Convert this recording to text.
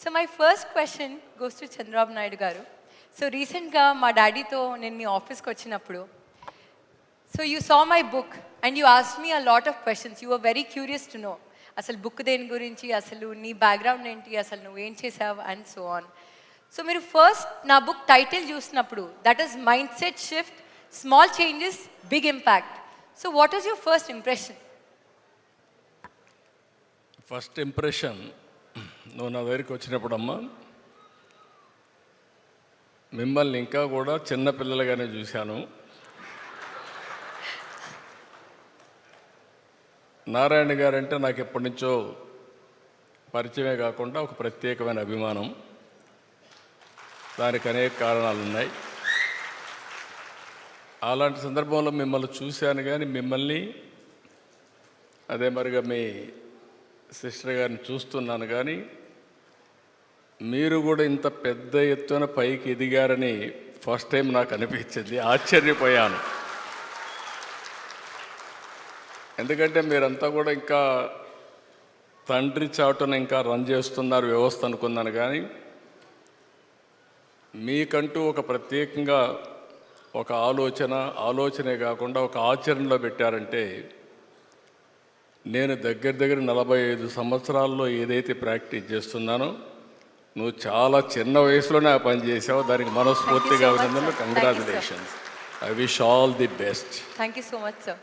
So my first question goes to Chandrababu Naidu గారు. So రీసెంట్గా మా డాడీతో నేను మీ ఆఫీస్కి వచ్చినప్పుడు, so you saw my book and you asked me a lot of questions. You are very curious to know అసలు బుక్ దేని గురించి, అసలు నీ బ్యాక్గ్రౌండ్ ఏంటి, అసలు నువ్వేం చేసావు అండ్ సో ఆన్. సో మీరు ఫస్ట్ నా బుక్ టైటిల్ చూసినప్పుడు, that is mindset shift, small changes, big impact. So what is your first impression? First impression, నువ్వు నా దగ్గరికి వచ్చినప్పుడమ్మా మిమ్మల్ని ఇంకా కూడా చిన్నపిల్లలుగానే చూశాను. నారాయణ గారంటే నాకు ఎప్పటి నుంచో పరిచయమే కాకుండా ఒక ప్రత్యేకమైన అభిమానం. దానికి అనేక కారణాలు ఉన్నాయి. అలాంటి సందర్భంలో మిమ్మల్ని చూశాను, కానీ మిమ్మల్ని అదే మరిగా మీ సిస్టర్ గారిని చూస్తున్నాను, కానీ మీరు కూడా ఇంత పెద్ద ఎత్తున పైకి ఎదిగారని ఫస్ట్ టైం నాకు అనిపించింది. ఆశ్చర్యపోయాను. ఎందుకంటే మీరంతా కూడా ఇంకా తండ్రి చాటున ఇంకా రన్ చేస్తున్నారు వ్యవస్థ అనుకున్నాను, కానీ మీకంటూ ఒక ప్రత్యేకంగా ఒక ఆలోచనే కాకుండా ఒక ఆచరణలో పెట్టారంటే, నేను దగ్గర 45 సంవత్సరాల్లో ఏదైతే ప్రాక్టీస్ చేస్తున్నానో నువ్వు చాలా చిన్న వయసులోనే ఆ పని చేసావు. దానికి మనస్ఫూర్తిగా అభినందనలు. Congratulations. I wish all the best. Thank you so much sir.